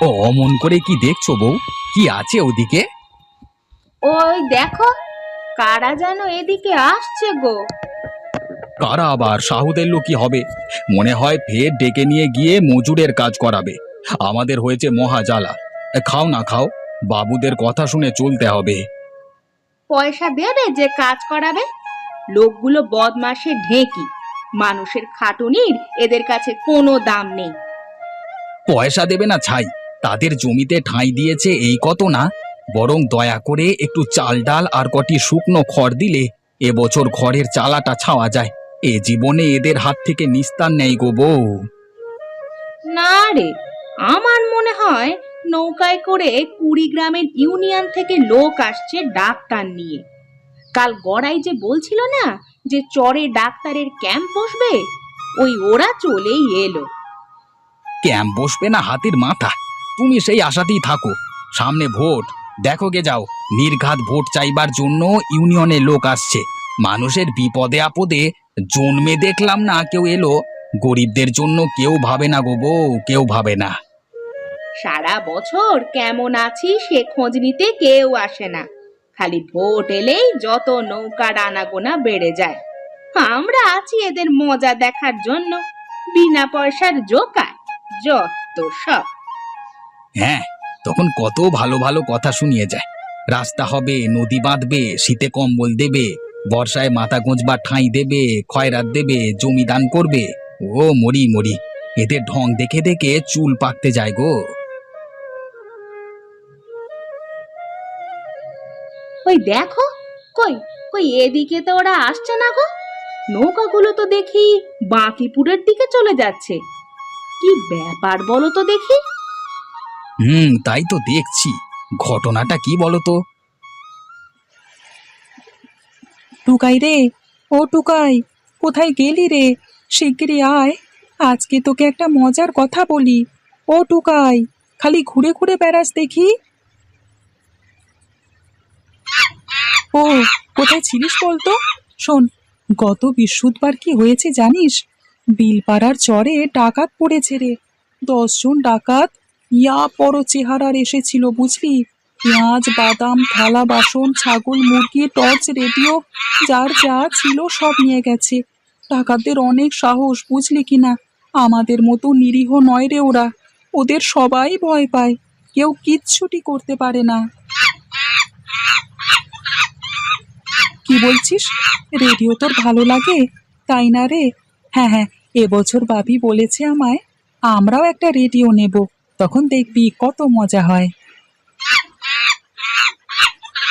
ও অমন করে কি দেখছো বউ? কি আছে ওদিকে? ওই দেখো, কারা যেন এদিকে আসছে গো। কারা আবার? সাহুদের লোকই হবে। মনে হয় ফের ডেকে নিয়ে গিয়ে মজুরের কাজ করাবে। আমাদের হয়েছে মহা জ্বালা। খাও না খাও, বাবুদের কথা শুনে চলতে হবে। পয়সা দেবে যে কাজ করাবে? লোকগুলো বদমাসে ঢেঁকি। মানুষের খাটুনির এদের কাছে কোনো দাম নেই। পয়সা দেবে না ছাই, তাদের জমিতে ঠাঁই দিয়েছে এই কত না। বরং দয়া করে একটু চাল ডাল আর কটি শুকনো খড় দিলে এবছর ঘরের চালাটা ছাওয়া যায়। এ জীবনে এদের হাত থেকে নিস্তার নেই গো বউ। না রে, আমার মনে হয় নৌকায় করে কুড়িগ্রামের ইউনিয়ন থেকে লোক আসছে ডাক্তার নিয়ে। কাল গড়াই যে বলছিল না যে চরে ডাক্তারের ক্যাম্প বসবে, ওই ওরা চলেই এলো। ক্যাম্প বসবে না হাতির মাথা? তুমি সেই আশাতেই থাকো। সামনে ভোট, দেখো গে যাও। নির্ঘাত ভোট চাইবার জন্য ইউনিয়নে লোক আসছে। মানুষের বিপদে আপদে জন্মে দেখলাম না কেউ এলো। গরিবদের জন্য কেউ ভাবে না গো বউ, কেউ ভাবে না। সারা বছর কেমন আছি সে খোঁজ নিতে কেউ আসে না। খালি ভোট এলেই যত নৌকার আনাগোনা বেড়ে যায়। আমরা আছি এদের মজা দেখার জন্য। বিনা পয়সার জোকার, যত সব। হ্যাঁ, তখন কত ভালো ভালো কথা শুনিয়ে যায়। রাস্তা হবে, নদী বাঁধবে, শীতে কম্বল দেবে, বর্ষায় মাথা গোঁজবার ঠাঁই দেবে, খয়রাত দেবে, জমি দান করবে। ও মরি মরি, এদের ঢং দেখে দেখে চুল পাকতে যায় গো। ওই দেখো, কই কই এদিকে তো ওরা আসছে না গো। নৌকাগুলো তো দেখি বাঁকিপুরের দিকে চলে যাচ্ছে। কি ব্যাপার বলো তো দেখি। তাই তো দেখছি। ঘটনাটা কি বলো তো? টুকাই রে, ও টুকাই, কোথায় গেলি রে? শিগগিরই আয়, আজকে তোকে একটা মজার কথা বলি। ও টুকাই, খালি ঘুরে ঘুরে বেড়াস দেখি। ও, কোথায় ছিলিস বলতো? শোন, গত বৃহস্পতিবার কি হয়েছে জানিস? বিলপাড়ার চরে ডাকাত পড়েছে রে। 10 জন ডাকাত ইয়া বড় চেহারার এসেছিল বুঝলি। পেঁয়াজ, বাদাম, থালা বাসন, ছাগল, মুরগি, টর্চ, রেডিও, যার যা ছিল সব নিয়ে গেছে। ডাকাতদের অনেক সাহস বুঝলি কিনা। আমাদের মতো নিরীহ নয় রে ওরা। ওদের সবাই ভয় পায়, কেউ কিচ্ছুটি করতে পারে না। কি বলছিস? রেডিও তোর ভালো লাগে, তাই না রে? হ্যাঁ হ্যাঁ, এবছর বাবি বলেছে আমায়, আমরাও একটা রেডিও নেব। তখন দেখবি কত মজা হয়।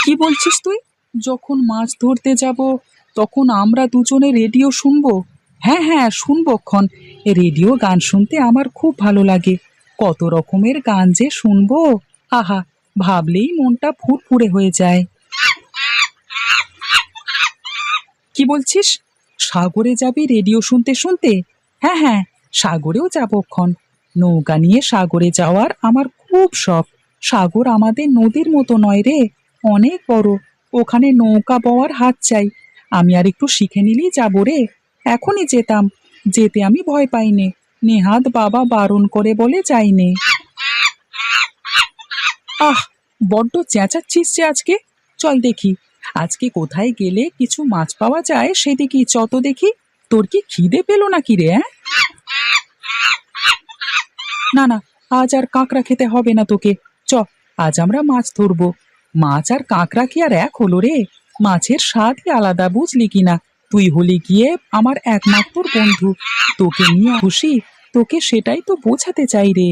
কি বলছিস তুই? যখন মাছ ধরতে যাব তখন আমরা দুজনে রেডিও শুনবো? হ্যাঁ হ্যাঁ, শুনবোক্ষণ। রেডিও গান শুনতে আমার খুব ভালো লাগে। কত রকমের গান যে শুনবো, আহা, ভাবলেই মনটা ফুরফুরে হয়ে যায়। কি বলছিস? সাগরে যাবি রেডিও শুনতে শুনতে? হ্যাঁ হ্যাঁ, সাগরেও যাবক্ষণ। নৌকা নিয়ে সাগরে যাওয়ার আমার খুব শখ। সাগর আমাদের নদীর মতো নয় রে, অনেক বড়। ওখানে নৌকা বওয়ার হাত চাই। আমি আর একটু শিখে নিলেই যাবো রে। এখনই যেতাম, যেতে আমি ভয় পাইনে। নেহাত বাবা বারণ করে বলে যাইনে। আহ, বড্ড চেঁচাচ্ছিস যে আজকে। চল দেখি, আজকে কোথায় গেলে কিছু মাছ পাওয়া যায় সেদিকে চত দেখি। তোর কি খিদে পেলো নাকি রে? না না, আজ আর কাঁকড়া খেতে হবে না তোকে। চ, আজ আমরা মাছ ধরবো। মাছ আর কাঁকড়া কি আর এক হলো রে? মাছের স্বাদই আলাদা বুঝলি কিনা। তুই হলি গিয়ে আমার একমাত্র বন্ধু, তোকে নিয়ে খুশি। তোকে সেটাই তো বোঝাতে চাই রে।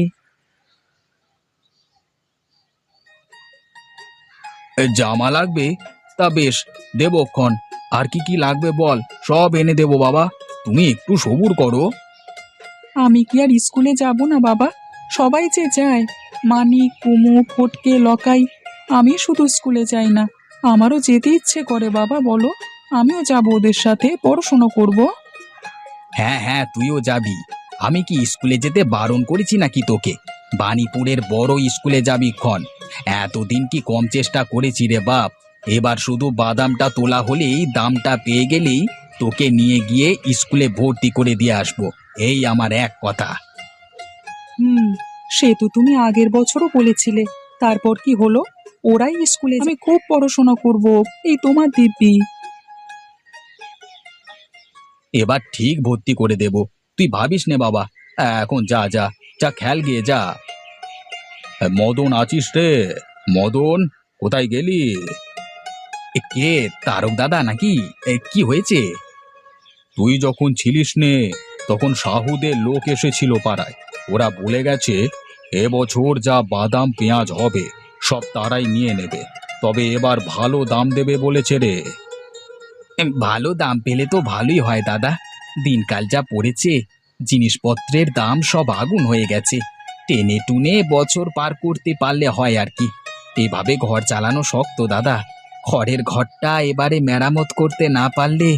জামা লাগবে? তা বেশ, দেবক্ষণ। আর কি কি লাগবে বল, সব এনে দেবো বাবা। তুমি একটু সবুর করো। আমি কি আর স্কুলে যাব না বাবা? সবাই যে যায়, মানি, কুমু, ফটকে, লকাই। আমি শুধু স্কুলে যাই না, আমারও যেতে ইচ্ছে করে বাবা, বলো। আমিও যাব ওদের সাথে, পড়াশোনা করব। হ্যাঁ হ্যাঁ, তুইও যাবি। আমি কি স্কুলে যেতে বারণ করেছি নাকি তোকে? বাণীপুরের বড় স্কুলে যাবি ক্ষণ। এতদিন কি কম চেষ্টা করেছি রে বাপ? এবার শুধু বাদামটা তোলা হলেই, দামটা পেয়ে গেলেই তোকে নিয়ে গিয়ে স্কুলে ভর্তি করে দিয়ে আসবো। এই আমার এক কথা। হুম, সে তো তুমি আগের বছরও বলেছিলে। তারপর কি হলো? ওরাই স্কুলে আমি খুব পড়াশোনা করব, এই তোমার দিব্যি। এবার ঠিক ভর্তি করে দেব, তুই ভাবিস নে বাবা। এখন যা যা, যা খেল গিয়ে যা। মদন আছিস রে? মদন, কোথায় গেলি? কে, তারক দাদা নাকি? কি হয়েছে? তুই যখন ছিলিস নে, তখন সাহুদের লোক এসেছিল পাড়ায়। ওরা বলে গেছে এবছর যা বাদাম পেঁয়াজ হবে সব তারাই নিয়ে নেবে, তবে এবার ভালো দাম দেবে বলেছে রে। ভালো দাম পেলে তো ভালোই হয় দাদা। দিনকাল যা পড়েছে, জিনিসপত্রের দাম সব আগুন হয়ে গেছে। টেনে টুনে বছর পার করতে পারলে হয় আর কি। এভাবে ঘর চালানো শক্ত দাদা। খড়ের ঘরটা এবারে মেরামত করতে না পারলে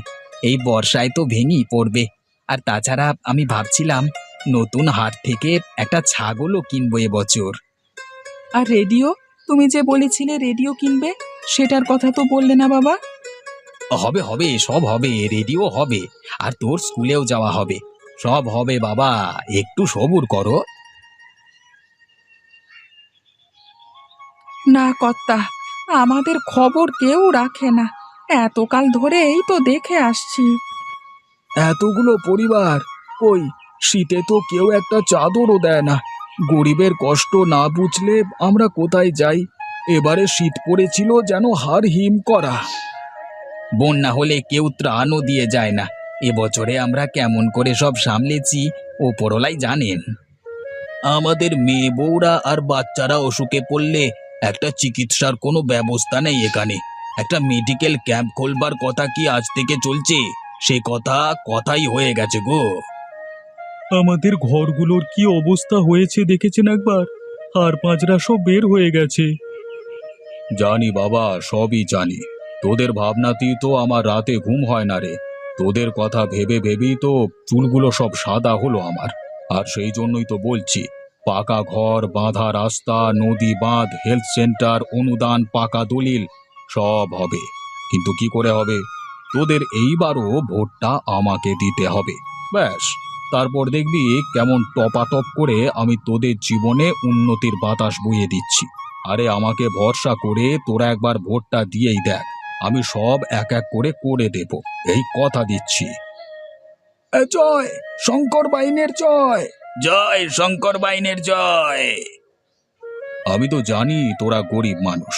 এই বর্ষায় তো ভেঙেই পড়বে। আর তাছাড়া আমি ভাবছিলাম নতুন হাট থেকে একটা ছাগলও কিনবো এবছর। আর রেডিও, তুমি যে বলেছিলে রেডিও কিনবে, সেটার কথা তো বললে না বাবা। হবে হবে, সব হবে, রেডিও হবে, আর তোর স্কুলেও যাওয়া হবে। সব হবে বাবা, একটু সবুর করো। না কর্তা, আমাদের খবর কেউ রাখে না। এতকাল ধরে এই তো দেখে আসছি। এতগুলো পরিবার, কই শীতে তো কেউ একটা চাদরও দেয় না। গরিবের কষ্ট না বুঝলে আমরা কোথায় যাই? এবারে শীত পড়েছিল যেন হাড় হিম করা। বন্যা হলে কেউ ত্রাণও দিয়ে যায় না। এবছরে আমরা কেমন করে সব সামলেছি ওপরলাই জানেন। আমাদের মেয়ে বউরা আর বাচ্চারা অসুখে পড়লে একটা চিকিৎসার কোনো ব্যবস্থা নেই এখানে। একটা মেডিকেল ক্যাম্প খোলবার কথা কি আজ থেকে চলছে? সে কথা কথাই হয়ে গেছে গো। আমাদের ঘরগুলোর কি অবস্থা হয়েছে দেখেছেন একবার? হাড় পাঁজরা সব বের হয়ে গেছে। জানি বাবা, সবই জানি। তোদের ভাবনাতেই তো আমার রাতে ঘুম হয় না রে। তোদের কথা ভেবে ভেবেই তো চুলগুলো সব সাদা হলো আমার। আর সেই জন্যই তো বলছি, পাকা ঘর, বাঁধা রাস্তা, নদী বাঁধ, হেলথ সেন্টার, অনুদান, পাকা দলিল সব হবে। কিন্তু কি করে হবে? তোদের এইবারও ভোটটা আমাকে দিতে হবে। ব্যাস, তারপর দেখবি কেমন টপাটপ করে আমি তোদের জীবনে উন্নতির বাতাস বইয়ে দিচ্ছি। আরে আমাকে ভরসা করে তোরা একবার ভোটটা দিয়েই দেখ, আমি সব এক এক করে করে দেব, এই কথা দিচ্ছি। জয় শঙ্কর বাইনের জয়! জয় শঙ্কর বাইনের জয়! আমি তো জানি তোরা গরিব মানুষ।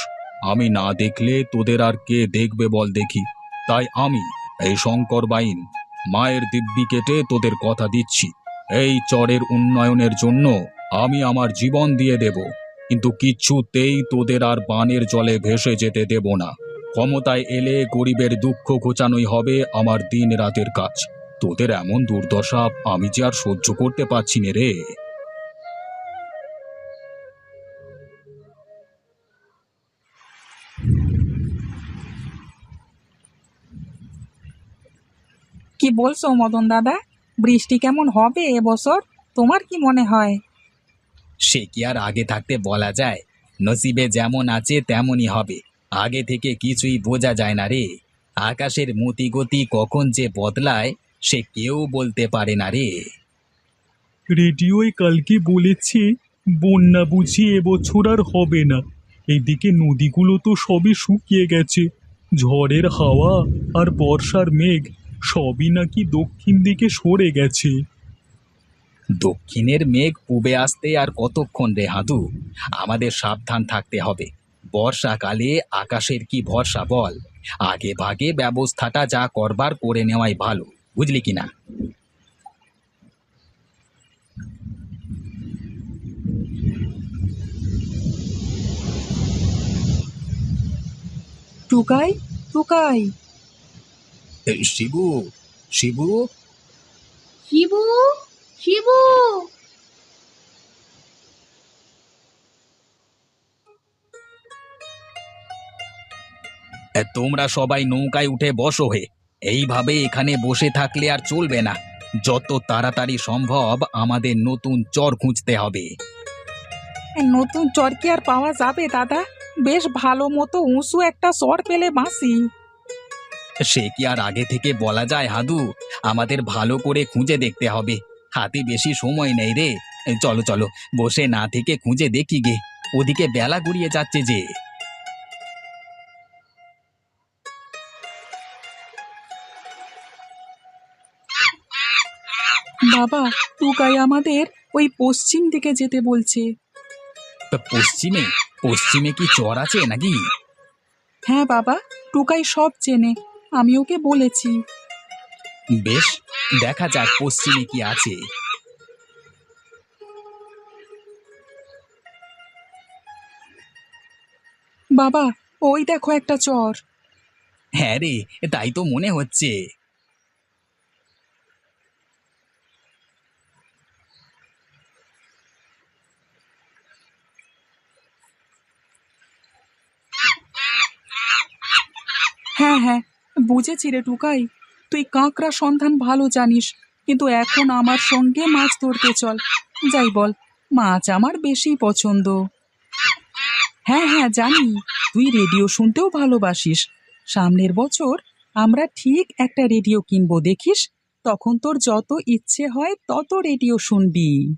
আমি না দেখলে তোদের আর কে দেখবে বল দেখি। তাই আমি, এই শঙ্কর বাইন, মায়ের দিব্যি কেটে তোদের কথা দিচ্ছি, এই চরের উন্নয়নের জন্য আমি আমার জীবন দিয়ে দেব। কিন্তু কিচ্ছুতেই তোদের আর বানের জলে ভেসে যেতে দেব না। ক্ষমতায় এলে গরিবের দুঃখ ঘোচানোই হবে আমার দিন রাতের কাজ। তোদের এমন দুর্দশা আমি যে আর সহ্য করতে পারছি না রে। কি বলছো মদন দাদা? বৃষ্টি কেমন হবে এবছর? তোমার কি মনে হয়? সে কি আর আগে থাকতে বলা যায়? নসিবে যেমন আছে তেমনই হবে। আগে থেকে কিছুই বোঝা যায় না রে। আকাশের মতিগতি কখন যে বদলায় সে কেউ বলতে পারে না রে। রেডিওয় কালকে বলেছে বন্যা বুঝি এবছর আর হবে না। এইদিকে নদীগুলো তো সবই শুকিয়ে গেছে। ঝড়ের হাওয়া আর বর্ষার মেঘ সবই নাকি দক্ষিণ দিকে সরে গেছে। দক্ষিণের মেঘ পূবে আসতে আর কতক্ষণ রে হাদু? আমাদের সাবধান থাকতে হবে। বর্ষাকালে আকাশের কি ভরসা বল? আগে ভাগে ব্যবস্থাটা যা করবার করে নেওয়াই ভালো, বুঝলি কিনা? টুকাই, টুকাই! শিবু, শিবু! শিবু, শিবু! তোমরা সবাই নৌকায় উঠে বসো হে। এইভাবে এখানে বসে থাকলে আর চলবে না। যত তাড়াতাড়ি সম্ভব আমাদের নতুন চর খুঁজতে হবে। নতুন চর কি আর পাওয়া যাবে দাদা? বেশ ভালো মতো উঁচু একটা চর পেলে বাঁচি। সে কি আর আগে থেকে বলা যায় হাদু? আমাদের ভালো করে খুঁজে দেখতে হবে। হাতে বেশি সময় নেই রে। চলো চলো, বসে না থেকে খুঁজে দেখি গে, ওদিকে বেলা গড়িয়ে যাচ্ছে যে। বাবা, টুকাই আমাদের ওই পশ্চিম দিকে যেতে বলছে। পশ্চিমে? পশ্চিমে কি চর আছে নাকি? হ্যাঁ বাবা, টুকাই সব চেনে, আমি ওকে বলেছি। বেশ, দেখা যাক পশ্চিমে কি আছে। বাবা, ওই দেখো একটা চর। হ্যাঁ রে, তাই তো মনে হচ্ছে। হ্যাঁ হ্যাঁ, বুঝেছি রে টুকাই, তুই কাঁকড়া সন্ধান ভালো জানিস, কিন্তু এখন আমার সঙ্গে মাছ ধরতে চল। যাই বল, মাছ আমার বেশি পছন্দ। হ্যাঁ হ্যাঁ জানি, তুই রেডিও শুনতেও ভালোবাসিস। সামনের বছর আমরা ঠিক একটা রেডিও কিনবো, দেখিস, তখন তোর যত ইচ্ছে হয় তত রেডিও শুনবি।